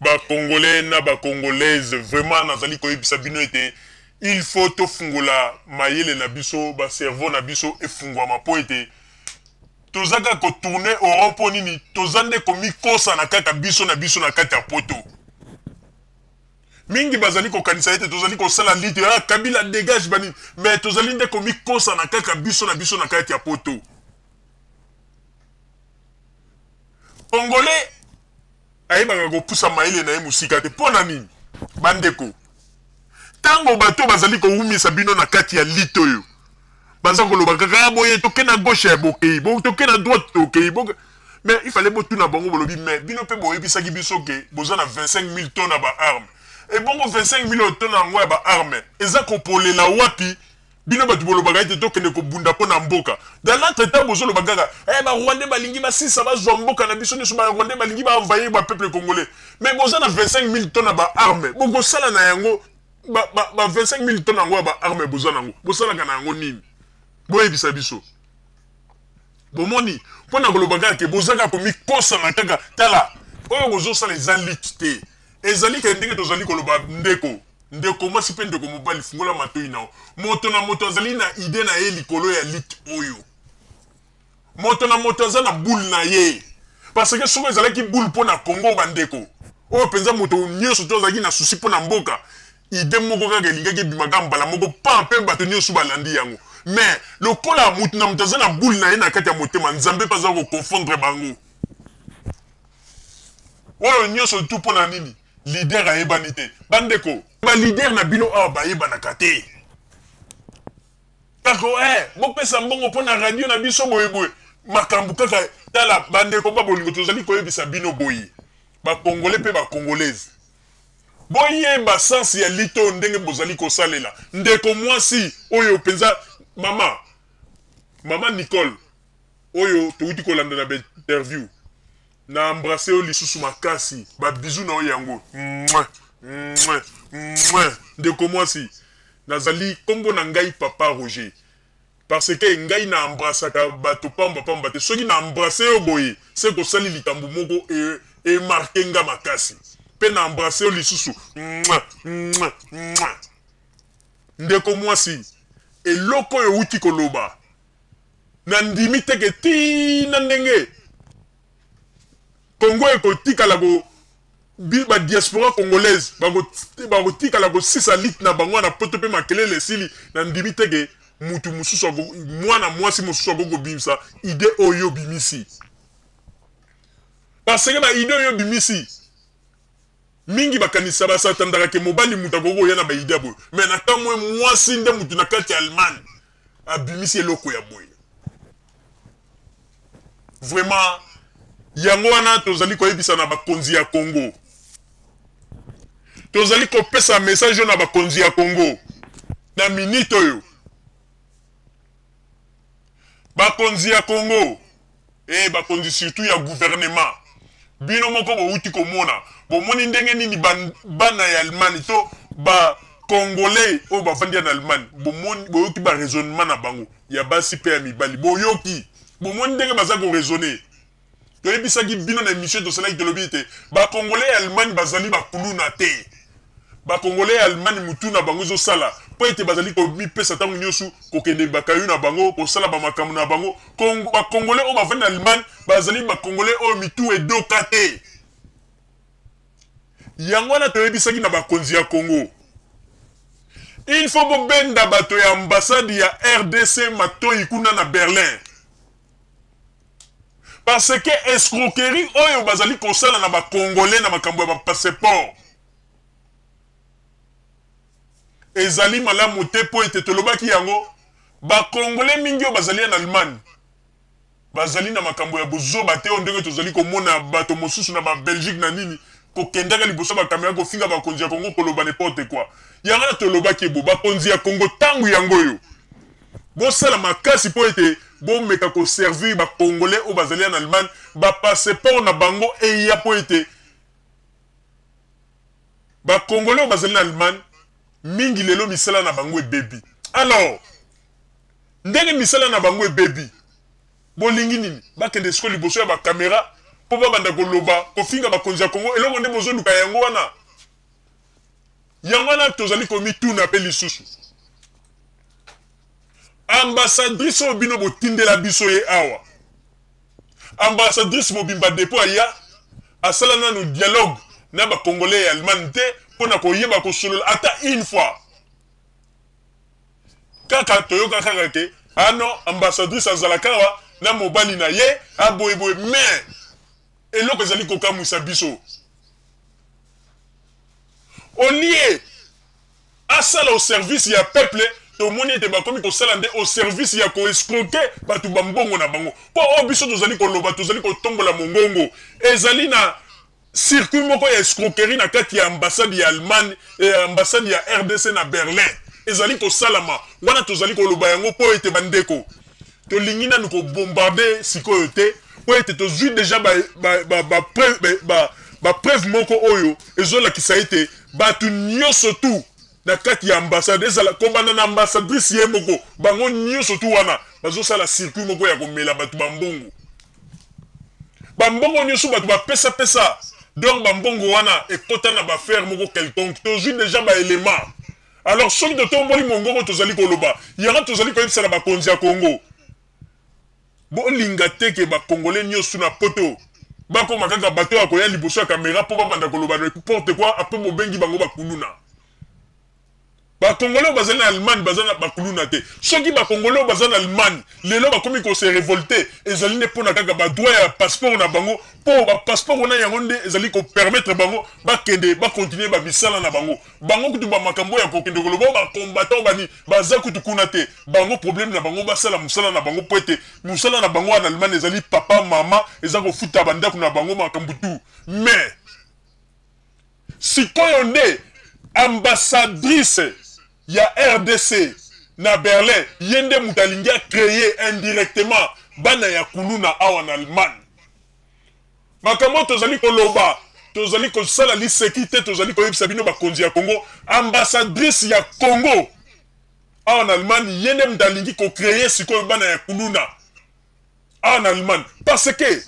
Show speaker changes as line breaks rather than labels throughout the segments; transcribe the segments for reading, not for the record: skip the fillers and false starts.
ba Congolais na ba Congolaise vraiment nazali koyebisa bino ete il faut to fungula mayele na biso ba cerveau na biso efungwama po ete tozaka ko tourner Europe nini tozande komi kosa na kaka biso na kati ya poto mingi bazali ko kanisa ete tozali ko sala lite Kabila dégage bani mais tozali nde komi kosa na kaka biso na kati ya poto Congolais ayebaka kopusa mayele na ye musika te pona nini bandeko tango bato bazali kowumisa bino na kati ya lite oyo baza koloba kaka boye toke na gauche ya bokei toke na droite tokei mais il fallait botuna bango bolobi mais bino pe boyebisaki biso ke boza na 25 000 tonnes ba arme et bongo 25 000 tonnes yango ya ba arme eza kopolela wapi bino bato bolobaka ete tokende kobunda mpo na mboka dans l'entretemps bozoloba kaka ba rwandais balingi basisa bazwa mboka na biso nyonso ba rwandais balingi baenvaye ba peuple congolais mais boza na 25 000 tonnes ba arme bokosala na yango ba 25 000 tonnes yango ya ba arme boza nango bosalaka na yango nini boyebisa biso bomoni mpo na koloba kaka ke bozaka komikosa na kaka tala oyo bozosala eza lit te ezali ke ndenge tozali koloba ndeko mwasi mpe ndeko mobali fungola matoi nao moto na moto azali na ide na ye likolo ya lit oyo moto na moto aza na boule na ye parce que soko ezalaki boule mpo na Congo bandeko oyo mpenza moto nyonso to azalaki na susi mpo na mboka ide moko kaka elingaki ebimaka mbala moko pa mpe bato nyonso balandi yango mais lokola mutu na moto aza na boule na ye na kati ya motema nzambe mpe aza koconfondre bango oyo nyonso tu mpo na nini lider ayebani te bandeko balider na bino awa bayebanaka te kako bopesa mbongo mpo na radio na biso boyeboye makambo kaka tala bandeko babolingo tozali koyebisa bino boye bakongole mpe bakongolaise boyeba sansi ya lito ndenge bozali kosalela ndeko mwasi oyo penza mama Nicole oyo touti kolanda na interview na embrasser o lisusu makasi ba bisou na oyango ndeko mwasi nazali kombo na ngai papa Roger parce que ngai na embrassaka bato pamba te soki na embrasser o boye c'est ko sali likambo moko e marquer nga makasi pe na embrasser o lisusu ndeko mwasi eloko oyo wuti koloba na ndimi teke tina ndenge Congo ekotikala ko ba diaspora congolaise bakotikala kosisa lit na bango na poto mpe makelele esili na ndimi teke mutu mosusu mwana mwasi mosusu akokobimisa ide oyo bimisi parce que ba ide oyo bimisi mingi bakanisa basatandaka ke mobali mutu akokoya na baide boye mais na kamwe mwasi nde mutu na kati ya Allemagne abimisi eloko ya boye vraiment yango wana tozali koyebisa na bakonzi ya Congo tozali kopesa message na bakonzi ya Congo na minute oyo bakonzi ya Congo bakonzi surtout ya gouvernement bino moko bouti komona bomoni ndenge nini bana ya Allemagne to ba Congolais oyo bafandi na Allemagne bomoni boyoki ba raisonnement na bango ya basi pe ya mibali boyoki bomoni ndenge baza ko raisonner toyebisaki bino na émission tosalaki tolobi te ba Congolais ya Allemagne bazali bakuluna te ba Congolais ya Allemagne mutu na bango ezosala po ete bazali komipesa ntango nyonso kokende bakayu na bango kosala bamakambo na bango ba Congolais oyo bafandi na Allemagne bazali ba Congolais oyo mitu edoka te yango wana toyebisaki na bakonzi ya Congo il faut bobenda bato ya ambassade ya RDC matoi kuna na Berlin parce que escroquerie oyo bazali kosala na ba Congolais na makambo ya ba passeport ezali malamu te po ete tolobaki yango ba Congolais mingi oyo bazali na Allemagne bazali na makambo ya bozoba te ndenge tozali komona bato mosusu na ba Belgique na nini kokendaka liboso bakamera kofinga bakonzi ya Congo koloba n'importe quoi yango na tolobaki bo bakonzi ya Congo tangu yango yo bosala makasi po ete bomeka koservir ba Congolais oyo bazali na Allemagne ba passeport na bango eya po ete ba Congolais oyo bazali na Allemagne mingi lelo misala na bango ebebi alors ndenge misala na bango ebebi bolingi nini bakende siko liboso ya bakamera po babanda koloba kofinga bakonzi ya Congo eloko nde bozoluka yango wana tozali komi tuna pe lisusu ambassadrice obino botindela biso ye awa ambassadrice mobimba depo aya asala nanu dialogue na bakongolais ya Allemagne te pona koyeba kosolola ata une fois kaka toyoka kaka ke ano ambassadrice azalakawa na mobali na ye aboyeboye mais eloko ezali kokamwisa biso olie asala au service ya peuple tomoni ete bakomi kosala nde au service ya koescroke bato bambongo na bango po oyo biso tozali koloba tozali kotombola mongongo ezali na circuit moko ya escroquerie na kati ya ambassade ya Allemagne ambassade ya RDC na Berlin ezali kosalama wana tozali koloba yango po ete bandeko tolingi nanu kobombarde sikoyo te po ete tozwi deja preuve moko oyo ezolakisa ete bato nyonso tu na kati ya ambassade ezala kobanda na ambassadrice ye moko bango nyonso tu wana bazosala circuit moko ya komela bato bambongo nyonso bato bapesa donc bambongo wana ekota na bafere moko quelconque tozwi deja baélément alors soki totomboli mongongo tozali koloba yanga tozali koyebisana bakonzi ya Congo bolinga te ke bakongolais nyonso na poto bakoma kaka bato ya koya liboso ya kamera mpo babanda koloba n'importe quoi apres bobengi bango bakuluna bakongolais bazali na Allemagne bazali na bakuluna te soki bakongolais bazali na Allemagne lelo bakomi ko se révolter ezali ne pona kaka badroit ya passeport na bango po ba passeport wana yango nde ezali ko permettre bango bakende bakontinue bamisala na bango kutu bamakambo ya kokende koloba bakombatant bani baza kutu kuna te bango problème na bango basala musala na bango po ete musala na bango na Allemagne ezali papa mama eza kofuta bandako na bango makambo tu mais sikoyo nde ambassadrice ya RDC na Berlin yende mutalingi a créé indirectement bana ya kuluna awa na Allemagne makambo tozali koloba tozali kosala lisekite tozali koyebisa bino bakonzi ya Congo ambassadrice ya Congo awa na Allemagne yende mutalingi ko créer sikoyo bana ya kuluna awa na Allemagne parce que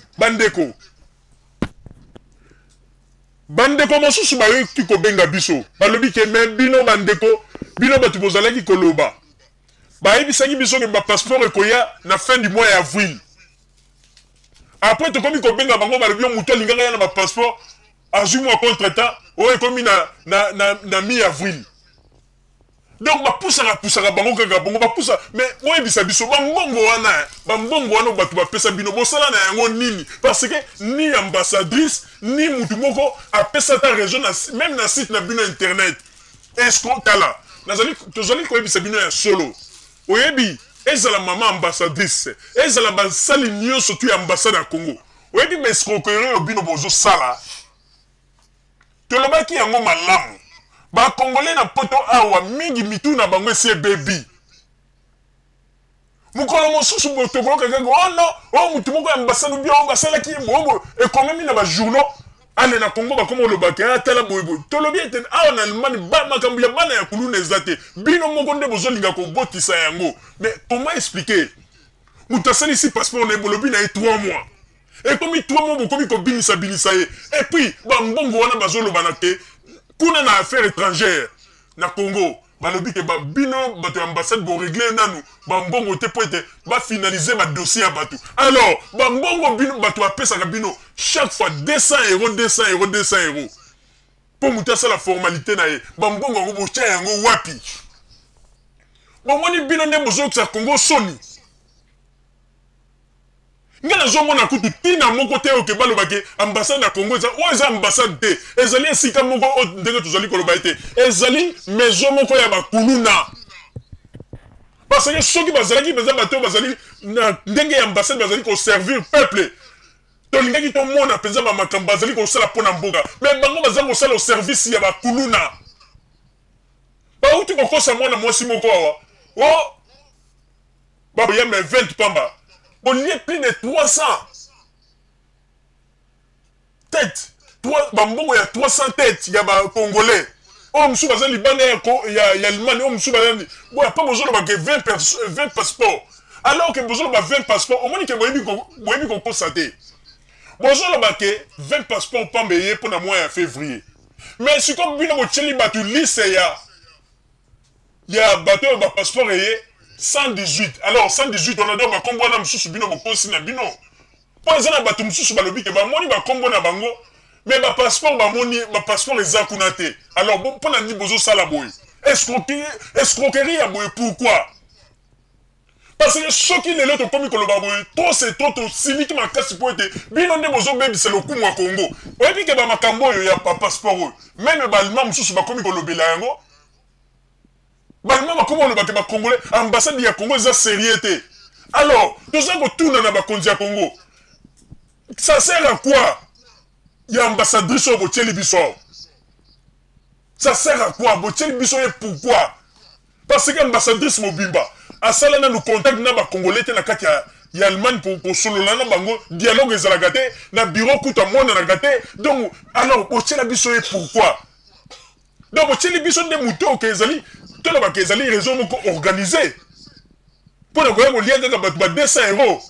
bandeko mosusu bayoki kobenga biso balobi ke me bino bandeko bino bato bozalaki koloba bayebisaki biso ke bapasseport ekoya na fin du mois ya avril après tokomi kobenga bango balobi yo moto alingaka ya na bapasseport azwi mwa contre-temps oyo ekomi na mi-avril donc bapusaka bango kaka bango bapusa mais boyebisa biso bambongo wana bato bapesa bino bosala na yango nini parce que ni ambassadrice ni mutu moko apesa ta région même na site na bino internet est-ce tala tozali koyebisa bino ya solo oyebi ezala mama ambassadrice ezala basali nyonso tu ya ambassade ya Congo oyebi baescroquerie oyo bino bozosala tolobaki yango malamu bakongolais na poto awa mingi mitu na bango esi ebebi mokolo mosusu botokoloka kaka oh non oh mutu moko ya ambassade bio basalaki mobo ekomemi na bajournaux ale na Congo bakoma olobaki atala boyeboye tolobi ete awa na Allemagne makambo ya bana ya kuluna eza te bino moko nde bozolinga kobotisa yango mais comment expliquer mutu asalisi passeport na ye bolobi na ye 3 mois ekomi 3 mois bokomi kobinisa ye et puis bambongo wana bazolobana te kuna na affaire étrangère na Congo balobi ke bino bato ya ambassade bo régler nanu bambongo te po ete ba finaliser ba dossier ya bato alors bambongo bino bato apesaka bino chaque fois 200 euros po mutu asala formalité na ye bambongo yango botia yango wapi bomoni bino nde bozokisa Congo soni nga nazomona kutu tina moko te oke balobaki ambassade ya Congo eza ambassade te ezali esika moko ndenge tozali koloba ete ezali maison moko ya bakuluna parce que soki bazalaki beza bato bazali na ndenge ya ambassade bazali koservir peuple tolingaki tomona mpenza bamakambo bazali kosala mpona mboka mais bango bazali kosala au service ya bakuluna bauti kokosa mwana mwasi moko awa o baboyame 20 pamba on y est plus de 300 têtes. Bambongo, il y a 300 têtes. Il y a des Congolais. On me souvient Libanais, il y a Allemagne. On me souvient. Bon, il n'y a pas besoin de 20 passeports. Alors que besoin de 20 passeports, au moins, il y a qu'on constaté. bozoloba ke 20 passeport pambe ye pour na mois ya février mais sikoyo bino botieli bato liste ya bato oyo bapasseport eye 118 alors 118 on a donc bakombo wana mosusu bino bokosi na bino mpo eza na bato mosusu balobi ke bamoni bakombo na bango mais bapasseport bamoni bapasseport eza kuna te alors mpo na nini bozosala boye escroquerie ya boye pourquoi parce que soki lelo tokomi koloba boye to c'est trop tosiliki makasi po ete bino nde bozobebisa lokumu ya Congo oyebi ke bamakambo oyo ya bapasseport oyo meme balima mosusu bakomi kolobela yango balima bakomi kolobake bacongolais ambassade ya Congo eza sérieux te alors toza kotuna na bakonzi ya Congo ça sert à quoi ya ambassadrice oyo botieli biso ça sert à quoi botieli biso ye pourquoi parce que ambassadrice mobimba asala na le contact na bacongolais te na kati ya Allemagne pour solola na bango dialogue ezalaka te na bureau kuta monanaka te donc alors botiela biso ye pourquoi donc botieli biso nde moto oke ezali tolobaka ezali réseau moko organisé mpo na koya kolia kaka bato ba 200 euros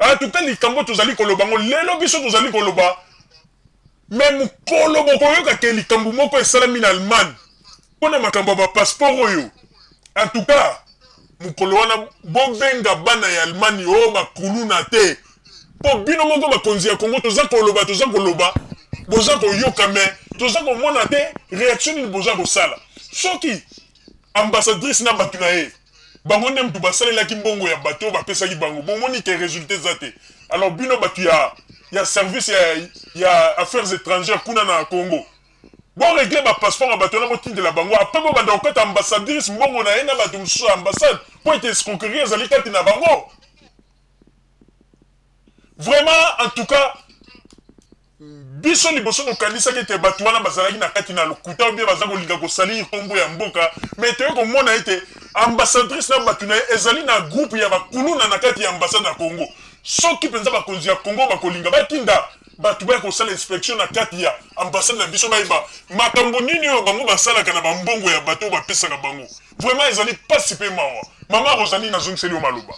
en tout cas likambo tozali koloba ngo lelo biso tozali koloba mais mokolo bokoyoka ke likambo moko esalami na Allemagne mpo na makambo ya bapasseport oyo en tout cas mokolo wana bobenga bana ya Allemagne oyo bakuluna te mpo bino moko bakonzi ya Congo toza koloba boza koyoka me toza komona te réaction nini boza kosala soki ambassadrice na bato na ye bango nde mutu basalelaki mbongo ya bato bapesaki bango bomoni ke résultat eza te alors bino bato ya service ya affaires étrangères kuna na Congo bon régler bapasseport ya bato wana botindela bango apres bobanda kokata ambassadrice mbongo na ye na bato mosusu ya ambassade po ete escroquerie ezali kati na bango vraiment en tout cas biso liboso tokanisaki ete bato wana bazalaki na kati na lokuta obie baza kolinga kosali kombo ya mboka mais toye komona ete ambassadrice na bato na ye ezali na groupe ya bakuluna na kati ya ambassade ya Congo soki mpenza bakonzi ya Congo bakolinga batinda bato baya kosala inspection na kati ya ambassade na biso bayeba makambo nini oyo bango basalaka na bambongo ya bato bapesaka bango vraiment ezali pasi mpe mawa mama Rosalie nazongiseli yo maloba